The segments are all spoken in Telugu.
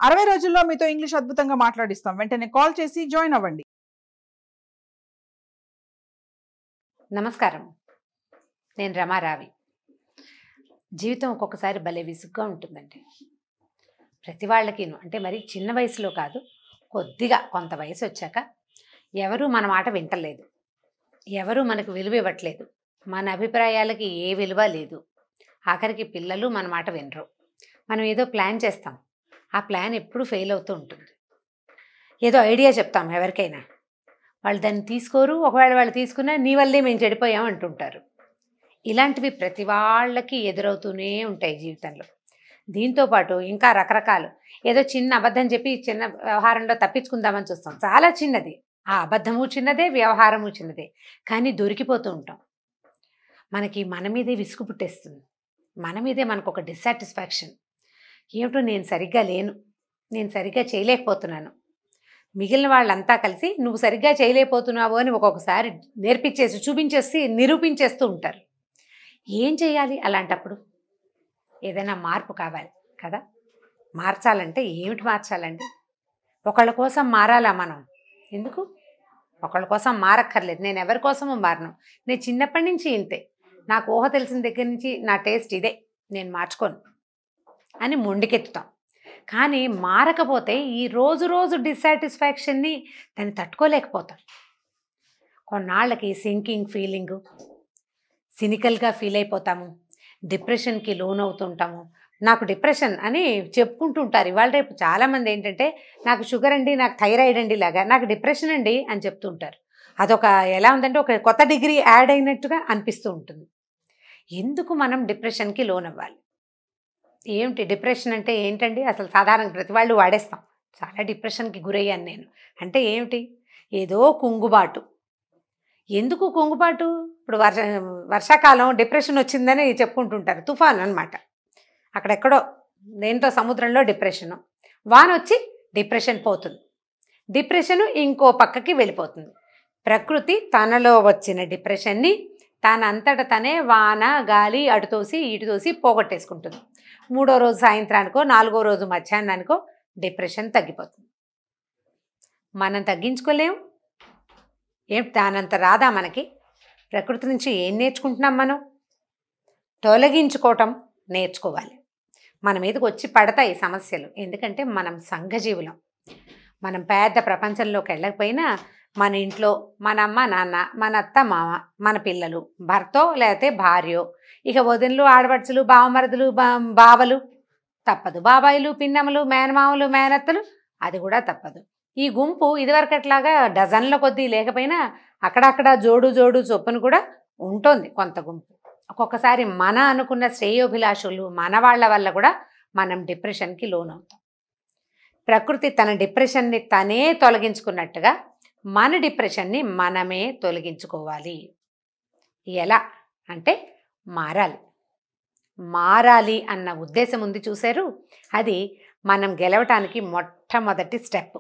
60 రోజుల్లో మీతో ఇంగ్లీష్ అద్భుతంగా మాట్లాడిస్తాం. వెంటనే కాల్ చేసి జాయిన్ అవ్వండి. నమస్కారం, నేను రమారావి. జీవితం ఒక్కొక్కసారి భలే విసుగ్గా ఉంటుందండి. ప్రతి వాళ్ళకిను, అంటే మరి చిన్న వయసులో కాదు, కొద్దిగా కొంత వయసు వచ్చాక ఎవరూ మన మాట వింటలేదు, ఎవరూ మనకు విలువ ఇవ్వట్లేదు, మన అభిప్రాయాలకి ఏ విలువ లేదు. ఆఖరికి పిల్లలు మన మాట వినరు. మనం ఏదో ప్లాన్ చేస్తాం, ఆ ప్లాన్ ఎప్పుడు ఫెయిల్ అవుతూ ఉంటుంది. ఏదో ఐడియా చెప్తాం ఎవరికైనా, వాళ్ళు దాన్ని తీసుకోరు. ఒకవేళ వాళ్ళు తీసుకున్నా నీ వల్లే మేము చెడిపోయాం అంటుంటారు. ఇలాంటివి ప్రతి వాళ్ళకి ఎదురవుతూనే ఉంటాయి జీవితంలో. దీంతోపాటు ఇంకా రకరకాలు, ఏదో చిన్న అబద్ధం చెప్పి చిన్న వ్యవహారంలో తప్పించుకుందామని చూస్తాం. చాలా చిన్నది, ఆ అబద్ధము చిన్నదే, వ్యవహారము చిన్నదే, కానీ దొరికిపోతూ ఉంటాం. మనకి మన మీదే విసుగు పుట్టేస్తుంది, మన మీదే మనకు ఒక డిస్సాటిస్ఫాక్షన్. ఏమిటో నేను సరిగ్గా లేను, నేను సరిగ్గా చేయలేకపోతున్నాను. మిగిలిన వాళ్ళంతా కలిసి నువ్వు సరిగ్గా చేయలేకపోతున్నావు అని ఒక్కొక్కసారి నేర్పించేసి చూపించేసి నిరూపించేస్తూ ఉంటారు. ఏం చేయాలి అలాంటప్పుడు? ఏదైనా మార్పు కావాలి కదా. మార్చాలంటే ఏమిటి మార్చాలండి? ఒకళ్ళ కోసం మారాలా మనం? ఎందుకు? ఒకళ్ళ కోసం మారక్కర్లేదు. నేను ఎవరి కోసమో మారను. నేను చిన్నప్పటి నుంచి ఇంతే, నాకు ఊహ తెలిసిన దగ్గర నుంచి నా టేస్ట్ ఇదే, నేను మార్చుకోను అని మొండికెత్తుతాం. కానీ మారకపోతే ఈ రోజు రోజు డిస్సాటిస్ఫాక్షన్ని దాన్ని తట్టుకోలేకపోతాం. కొన్నాళ్ళకి సింకింగ్ ఫీలింగు, సినికల్గా ఫీల్ అయిపోతాము, డిప్రెషన్కి లోన్ అవుతుంటాము. నాకు డిప్రెషన్ అని చెప్పుకుంటుంటారు ఇవాళ రేపు చాలామంది. ఏంటంటే నాకు షుగర్ అండి, నాకు థైరాయిడ్ అండి, లాగా నాకు డిప్రెషన్ అండి అని చెప్తుంటారు. అదొక ఎలా ఉందంటే ఒక కొత్త డిగ్రీ యాడ్ అయినట్టుగా అనిపిస్తూ ఉంటుంది. ఎందుకు మనం డిప్రెషన్కి లోన్ అవ్వాలి? ఏమిటి డిప్రెషన్ అంటే ఏంటండి? అసలు సాధారణ ప్రతి వాళ్ళు వాడేస్తాం. చాలా డిప్రెషన్కి గురయ్యాను నేను అంటే ఏమిటి? ఏదో కుంగుబాటు. ఎందుకు కుంగుబాటు? ఇప్పుడు వర్షాకాలం డిప్రెషన్ వచ్చిందని చెప్పుకుంటుంటారు. తుఫాన్ అనమాట. అక్కడెక్కడో దేంతో సముద్రంలో డిప్రెషను, వాన వచ్చి డిప్రెషన్ పోతుంది, డిప్రెషను ఇంకో పక్కకి వెళ్ళిపోతుంది. ప్రకృతి తనలో వచ్చిన డిప్రెషన్ని తనంతట తనే వాన గాలి అటుతోసి ఇటుతోసి పోగొట్టేసుకుంటుంది. 3వ రోజు సాయంత్రానికో 4వ రోజు మధ్యాహ్నానికో డిప్రెషన్ తగ్గిపోతుంది. మనం తగ్గించుకోలేం. దానంత రాదా మనకి? ప్రకృతి నుంచి ఏం నేర్చుకుంటున్నాం మనం? తొలగించుకోవటం నేర్చుకోవాలి. మన మీదకి వచ్చి పడతాయి సమస్యలు, ఎందుకంటే మనం సంఘజీవులం. మనం పెద్ద ప్రపంచంలోకి వెళ్ళకపోయినా మన ఇంట్లో మన అమ్మ నాన్న, మన అత్త మామ, మన పిల్లలు, భర్తో లేకపోతే భార్యో, ఇక వదినలు ఆడపడుచులు, బావమరదులు, బావలు తప్పదు, బాబాయిలు పిన్నమ్మలు, మేనమామలు మేనత్తలు అది కూడా తప్పదు. ఈ గుంపు ఇదివరకట్లాగా డజన్ల కొద్దీ లేకపోయినా అక్కడక్కడ జోడు జోడు చొప్పును కూడా ఉంటుంది కొంత గుంపు. ఒక్కొక్కసారి మన అనుకున్న శ్రేయోభిలాషులు మన వాళ్ళ వల్ల కూడా మనం డిప్రెషన్కి లోన్ అవుతాం. ప్రకృతి తన డిప్రెషన్ని తనే తొలగించుకున్నట్టుగా మన డిప్రెషన్ని మనమే తొలగించుకోవాలి. ఎలా అంటే మారాలి. మారాలి అన్న ఉద్దేశం ఉంది చూశారు, అది మనం గెలవటానికి మొట్టమొదటి స్టెప్.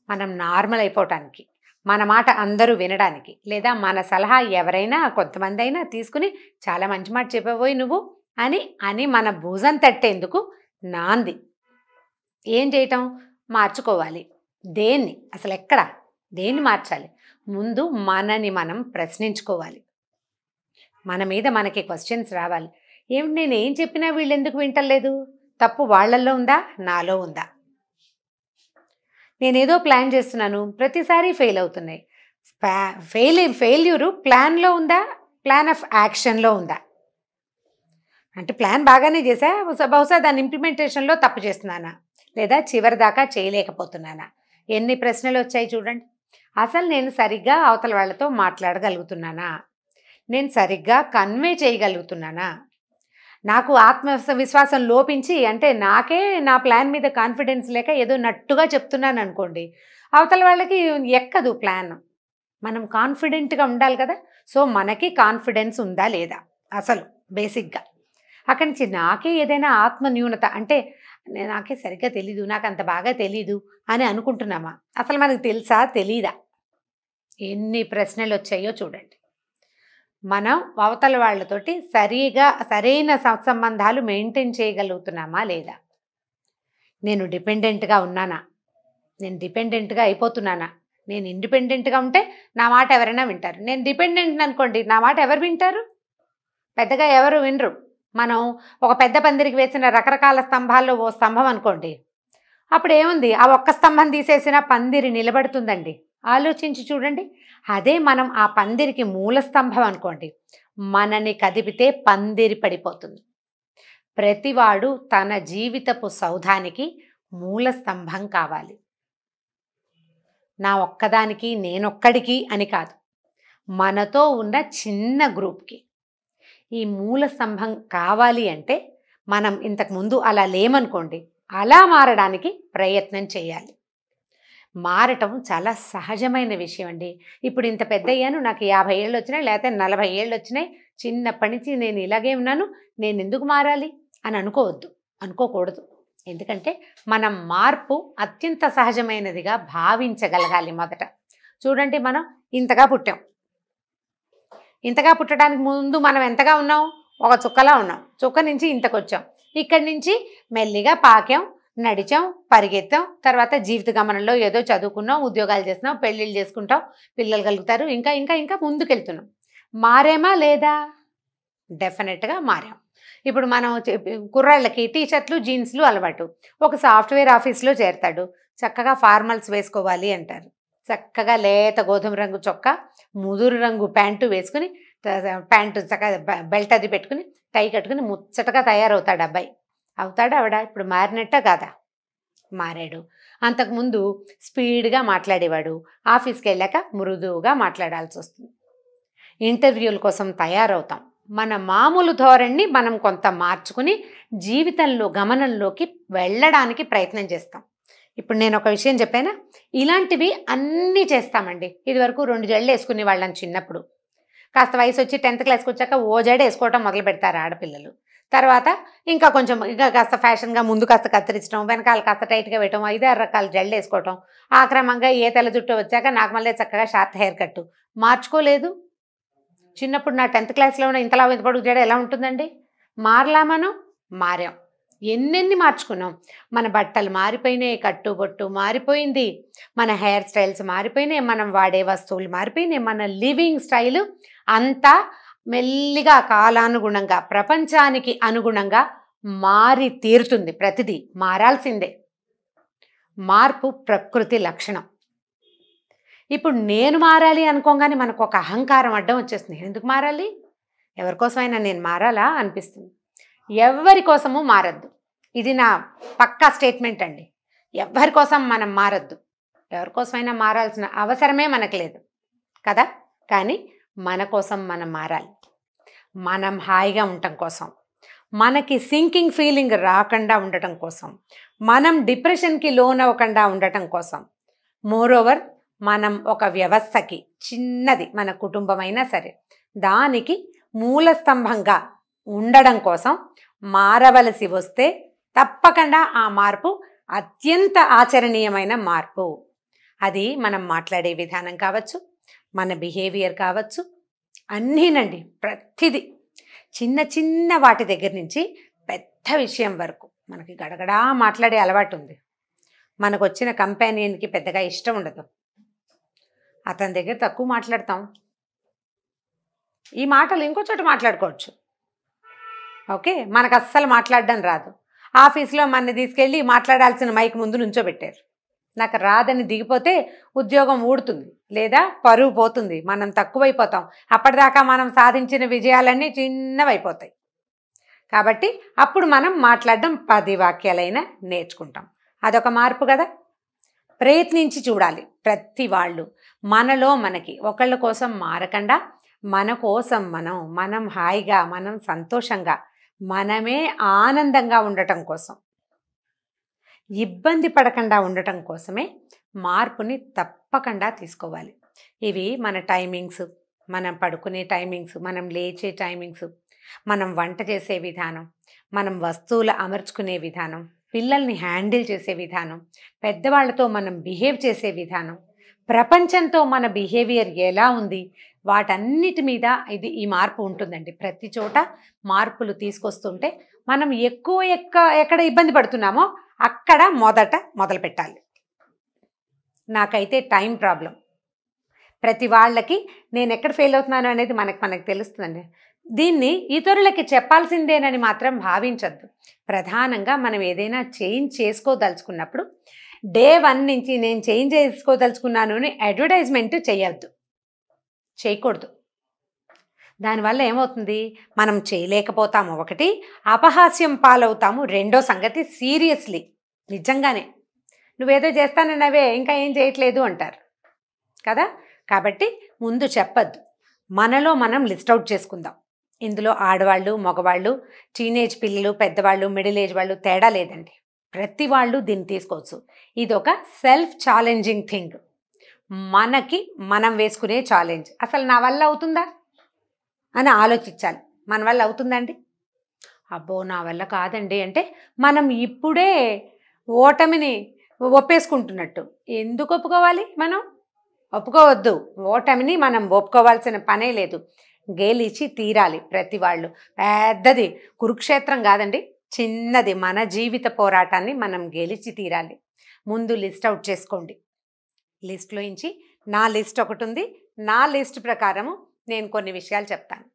మనం నార్మల్ అయిపోవటానికి, మన మాట అందరూ వినడానికి, లేదా మన సలహా ఎవరైనా కొంతమంది అయినా తీసుకుని చాలా మంచి మాట చెప్పబోయి నువ్వు అని మన భుజం తట్టేందుకు నాంది. ఏం చేయటం? మార్చుకోవాలి. దేన్ని? అసలు ఎక్కడ దేన్ని మార్చాలి? ముందు మనని మనం ప్రశ్నించుకోవాలి. మన మీద మనకి క్వశ్చన్స్ రావాలి. ఏమిటి నేను ఏం చెప్పినా వీళ్ళు ఎందుకు వింటలేదు? తప్పు వాళ్ళల్లో ఉందా, నాలో ఉందా? నేనేదో ప్లాన్ చేస్తున్నాను, ప్రతిసారి ఫెయిల్ అవుతున్నాయి. ఫెయిల్యూరు ప్లాన్లో ఉందా, ప్లాన్ ఆఫ్ యాక్షన్లో ఉందా? అంటే ప్లాన్ బాగానే చేశా, బహుశా దాని ఇంప్లిమెంటేషన్లో తప్పు చేస్తున్నానా, లేదా చివరి దాకా చేయలేకపోతున్నానా? ఎన్ని ప్రశ్నలు వచ్చాయి చూడండి. అసలు నేను సరిగ్గా అవతల వాళ్ళతో మాట్లాడగలుగుతున్నానా? నేను సరిగ్గా కన్వే చేయగలుగుతున్నానా? నాకు ఆత్మవిశ్వాసం లోపించి, అంటే నాకే నా ప్లాన్ మీద కాన్ఫిడెన్స్ లేక ఏదో నట్టుగా చెప్తున్నాను అనుకోండి, అవతల వాళ్ళకి ఎక్కదు ప్లాన్. మనం కాన్ఫిడెంట్గా ఉండాలి కదా. సో మనకి కాన్ఫిడెన్స్ ఉందా లేదా అసలు బేసిక్గా. అక్కడి నుంచి నాకే ఏదైనా ఆత్మ న్యూనత, అంటే నాకే సరిగ్గా తెలీదు, నాకు అంత బాగా తెలీదు అని అనుకుంటున్నామా? అసలు మనకు తెలుసా తెలీదా? ఎన్ని ప్రశ్నలు వచ్చాయో చూడండి. మనం అవతల వాళ్ళతోటి సరైన సత్సంబంధాలు మెయింటైన్ చేయగలుగుతున్నామా లేదా? నేను డిపెండెంట్గా ఉన్నానా, నేను డిపెండెంట్గా అయిపోతున్నానా, నేను ఇండిపెండెంట్గా ఉంటే నా మాట ఎవరైనా వింటారు. నేను డిపెండెంట్ అనుకోండి, నా మాట ఎవరు వింటారు? పెద్దగా ఎవరు వినరు. మనం ఒక పెద్ద పందిరికి వేసిన రకరకాల స్తంభాల్లో ఓ స్తంభం అనుకోండి, అప్పుడు ఏముంది, ఆ ఒక్క స్తంభం తీసేసిన పందిరి నిలబడుతుందండి. ఆలోచించి చూడండి. అదే మనం ఆ పందిరికి మూల స్తంభం అనుకోండి, మనని కదిపితే పందిరి పడిపోతుంది. ప్రతివాడు తన జీవితపు సౌధానికి మూల స్తంభం కావాలి. నా ఒక్కదానికి, నేనొక్కడికి అని కాదు, మనతో ఉన్న చిన్న గ్రూప్కి ఈ మూల స్తంభం కావాలి. అంటే మనం ఇంతకుముందు అలా లేమనుకోండి, అలా మారడానికి ప్రయత్నం చేయాలి. మారటం చాలా సహజమైన విషయం అండి. ఇప్పుడు ఇంత పెద్ద అయ్యాను, నాకు 50 ఏళ్ళు వచ్చినాయి, లేకపోతే 40 ఏళ్ళు వచ్చినాయి, చిన్నప్పటి నుంచి నేను ఇలాగే ఉన్నాను, నేను ఎందుకు మారాలి అని అనుకోకూడదు. ఎందుకంటే మనం మార్పు అత్యంత సహజమైనదిగా భావించగలగాలి. మొదట చూడండి, మనం ఇంతగా పుట్టాం. ఇంతగా పుట్టడానికి ముందు మనం ఎంతగా ఉన్నాం? ఒక చుక్కలా ఉన్నాం. చుక్క నుంచి ఇంతకు వచ్చాం. ఇక్కడి నుంచి మెల్లిగా పాకాం, నడిచాం, పరిగెత్తాం. తర్వాత జీవిత గమనంలో ఏదో చదువుకున్నాం, ఉద్యోగాలు చేస్తున్నాం, పెళ్ళిళ్ళు చేసుకుంటాం, పిల్లలు కలుగుతారు, ఇంకా ఇంకా ఇంకా ముందుకెళ్తున్నాం. మారేమా లేదా? డెఫినెట్గా మారాం. ఇప్పుడు మనం కుర్రాళ్ళకి టీషర్ట్లు, జీన్స్లు అలవాటు. ఒక సాఫ్ట్వేర్ ఆఫీస్లో చేరతాడు, చక్కగా ఫార్మల్స్ వేసుకోవాలి అంటారు. చక్కగా లేత గోధుమ రంగు చొక్కా, ముదురు రంగు ప్యాంటు వేసుకుని, ప్యాంటు చక్కగా బెల్ట్ అది పెట్టుకుని, టై కట్టుకుని ముచ్చటగా తయారవుతాడు అబ్బాయి. అవుతాడా ఆవిడ? ఇప్పుడు మారినట్ట కాదా? మారాడు. అంతకుముందు స్పీడ్గా మాట్లాడేవాడు, ఆఫీస్కి వెళ్ళాక మృదువుగా మాట్లాడాల్సి వస్తుంది. ఇంటర్వ్యూల కోసం తయారవుతాం. మన మామూలు ధోరణిని మనం కొంత మార్చుకుని జీవితంలో గమనంలోకి వెళ్ళడానికి ప్రయత్నం చేస్తాం. ఇప్పుడు నేను ఒక విషయం చెప్పానా, ఇలాంటివి అన్నీ చేస్తామండి. ఇదివరకు 2 జడలు వేసుకునే వాళ్ళని చిన్నప్పుడు. కాస్త వయసు వచ్చి 10th క్లాస్కి వచ్చాక ఓ జడ వేసుకోవటం మొదలు పెడతారు ఆడపిల్లలు. తర్వాత ఇంకా కొంచెం ఇంకా కాస్త ఫ్యాషన్గా ముందు కాస్త కత్తిరించడం, వెనకాల కాస్త టైట్గా పెట్టడం, 5-6 రకాల జడలు వేసుకోవటం. ఆ క్రమంగా ఏ తెల్ల జుట్టు వచ్చాక నాకు మళ్ళీ చక్కగా షార్ట్ హెయిర్ కట్టు. మార్చుకోలేదు. చిన్నప్పుడు నా 10th క్లాస్లో ఉన్న ఇంతలా ఇంత పొడుగు జడ ఎలా ఉంటుందండి? మారలా మనం? మారాం. ఎన్నెన్ని మార్చుకున్నాం. మన బట్టలు మారిపోయినాయి, కట్టుబొట్టు మారిపోయింది, మన హెయిర్ స్టైల్స్ మారిపోయినాయి, మనం వాడే వస్తువులు మారిపోయినాయి, మన లివింగ్ స్టైలు అంతా మెల్లిగా కాలానుగుణంగా, ప్రపంచానికి అనుగుణంగా మారి తీరుతుంది. ప్రతిదీ మారాల్సిందే. మార్పు ప్రకృతి లక్షణం. ఇప్పుడు నేను మారాలి అనుకోగానే మనకు ఒక అహంకారం అడ్డం వచ్చేస్తుంది. నేను ఎందుకు మారాలి? ఎవరికోసమైనా నేను మారాలా అనిపిస్తుంది. ఎవరి కోసము మారద్దు. ఇది నా పక్కా స్టేట్మెంట్ అండి. ఎవరి కోసం మనం మారద్దు. ఎవరికోసమైనా మారాల్సిన అవసరమే మనకు లేదు కదా. కానీ మన కోసం మనం మారాలి. మనం హాయిగా ఉండటం కోసం, మనకి సింకింగ్ ఫీలింగ్ రాకుండా ఉండటం కోసం, మనం డిప్రెషన్కి లోన్ అవ్వకుండా ఉండటం కోసం, మోరోవర్ మనం ఒక వ్యవస్థకి, చిన్నది మన కుటుంబమైనా సరే, దానికి మూలస్తంభంగా ఉండడం కోసం మారవలసి వస్తే తప్పకుండా ఆ మార్పు అత్యంత ఆచరణీయమైన మార్పు. అది మనం మాట్లాడే విధానం కావచ్చు, మన బిహేవియర్ కావచ్చు, అన్నీనండి. ప్రతిదీ చిన్న చిన్న వాటి దగ్గర నుంచి పెద్ద విషయం వరకు మనకి గడగడా మాట్లాడే అలవాటు ఉంది. మనకు వచ్చిన కంపానియన్కి పెద్దగా ఇష్టం ఉండదు, అతని దగ్గర తక్కువ మాట్లాడతాం. ఈ మాటలు ఇంకో చోట మాట్లాడుకోవచ్చు. ఓకే, మనకు అస్సలు మాట్లాడడం రాదు. ఆఫీస్లో మన తీసుకెళ్ళి మాట్లాడాల్సిన మైక్ ముందు నుంచోబెట్టారు. నాకు రాదని దిగిపోతే ఉద్యోగం ఊడుతుంది, లేదా పరువు పోతుంది, మనం తక్కువైపోతాం. అప్పటిదాకా మనం సాధించిన విజయాలన్నీ చిన్నవైపోతాయి. కాబట్టి అప్పుడు మనం మాట్లాడడం 10 వాక్యాలైనా నేర్చుకుంటాం. అదొక మార్పు కదా. ప్రయత్నించి చూడాలి. ప్రతి వాళ్ళు మనలో మనకి ఒకళ్ళ కోసం మారకుండా, మన కోసం మనం హాయిగా, మనం సంతోషంగా, మనమే ఆనందంగా ఉండటం కోసం, ఇబ్బంది పడకుండా ఉండటం కోసమే మార్పుని తప్పకుండా తీసుకోవాలి. ఇవి మన టైమింగ్స్, మనం పడుకునే టైమింగ్స్, మనం లేచే టైమింగ్స్, మనం వంట చేసే విధానం, మనం వస్తువులు అమర్చుకునే విధానం, పిల్లల్ని హ్యాండిల్ చేసే విధానం, పెద్దవాళ్ళతో మనం బిహేవ్ చేసే విధానం, ప్రపంచంతో మన బిహేవియర్ ఎలా ఉంది, వాటన్నిటి మీద ఈ మార్పు ఉంటుందండి. ప్రతి చోట మార్పులు తీసుకొస్తుంటే మనం ఎక్కడ ఇబ్బంది పడుతున్నామో అక్కడ మొదలు పెట్టాలి. నాకైతే టైం ప్రాబ్లం. ప్రతి వాళ్ళకి నేను ఎక్కడ ఫెయిల్ అవుతున్నాను అనేది మనకు తెలుస్తుందండి. దీన్ని ఇతరులకి చెప్పాల్సిందేనని మాత్రం భావించద్దు. ప్రధానంగా మనం ఏదైనా చేంజ్ చేసుకోదలుచుకున్నప్పుడు డే 1 నుంచి నేను చేంజ్ చేసుకోదలుచుకున్నాను అని అడ్వర్టైజ్మెంట్ చేయకూడదు. దానివల్ల ఏమవుతుంది, మనం చేయలేకపోతాము. ఒకటి, అపహాస్యం పాలవుతాము. రెండో సంగతి, సీరియస్లీ నిజంగానే నువ్వేదో చేస్తానన్నవే ఇంకా ఏం చేయట్లేదు అంటారు కదా. కాబట్టి ముందు చెప్పద్దు. మనలో మనం లిస్ట్ అవుట్ చేసుకుందాం. ఇందులో ఆడవాళ్ళు, మగవాళ్ళు, టీనేజ్ పిల్లలు, పెద్దవాళ్ళు, మిడిల్ ఏజ్ వాళ్ళు తేడా లేదండి. ప్రతి వాళ్ళు దీన్ని తీసుకోవచ్చు. ఇది ఒక సెల్ఫ్ ఛాలెంజింగ్ థింగ్. మనకి మనం వేసుకునే ఛాలెంజ్. అసలు నా వల్ల అవుతుందా అని ఆలోచించాలి. మన వల్ల అవుతుందండి? అబ్బో నా వల్ల కాదండి అంటే మనం ఇప్పుడే ఓటమిని ఒప్పేసుకుంటున్నట్టు. ఎందుకు ఒప్పుకోవాలి? మనం ఒప్పుకోవద్దు. ఓటమిని మనం ఒప్పుకోవాల్సిన పనే లేదు. గెలిచి తీరాలి ప్రతి వాళ్ళు. పెద్దది కురుక్షేత్రం కాదండి, చిన్నది మన జీవిత పోరాటాన్ని మనం గెలిచి తీరాలి. ముందు లిస్ట్ అవుట్ చేసుకోండి. లిస్ట్లోంచి నా లిస్ట్ ఒకటి ఉంది. నా లిస్ట్ ప్రకారము నేను కొన్ని విషయాలు చెప్తాను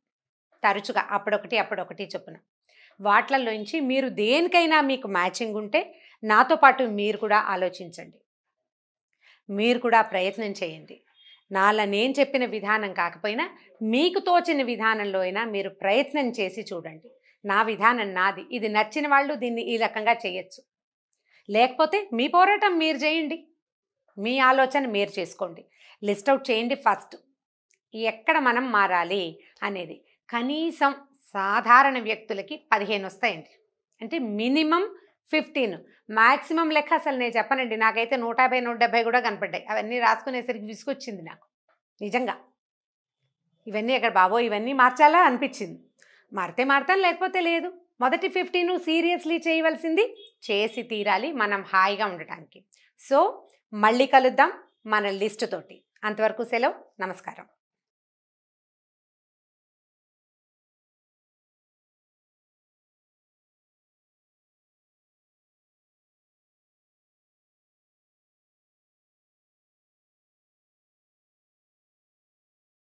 తరచుగా, అప్పుడొకటి చొప్పున. వాట్లలోంచి మీరు దేనికైనా మీకు మ్యాచింగ్ ఉంటే నాతో పాటు మీరు కూడా ఆలోచించండి. మీరు కూడా ప్రయత్నం చేయండి. నాలా నేను చెప్పిన విధానం కాకపోయినా మీకు తోచిన విధానంలో అయినా మీరు ప్రయత్నం చేసి చూడండి. నా విధానం నాది. ఇది నచ్చిన వాళ్ళు దీన్ని ఈ రకంగా చేయొచ్చు. లేకపోతే మీ పోరాటం మీరు చేయండి. మీ ఆలోచన మీరు చేసుకోండి. లిస్ట్ అవుట్ చేయండి. ఫస్ట్ ఎక్కడ మనం మారాలి అనేది. కనీసం సాధారణ వ్యక్తులకి 15 వస్తాయండి. అంటే మినిమం 15. మ్యాక్సిమం లెక్క అసలు నేను చెప్పనండి. నాకైతే 150, 170 కూడా కనపడ్డాయి. అవన్నీ రాసుకునేసరికి విసుకొచ్చింది నాకు నిజంగా. ఇవన్నీ ఎక్కడ బాబో ఇవన్నీ మార్చాలా అనిపించింది. మారితే మారతాను, లేకపోతే లేదు. మొదటి 15 సీరియస్లీ చేయవలసింది చేసి తీరాలి మనం హాయిగా ఉండటానికి. సో మళ్ళీ కలుద్దాం మన లిస్ట్ తోటి. అంతవరకు సెలవు. నమస్కారం.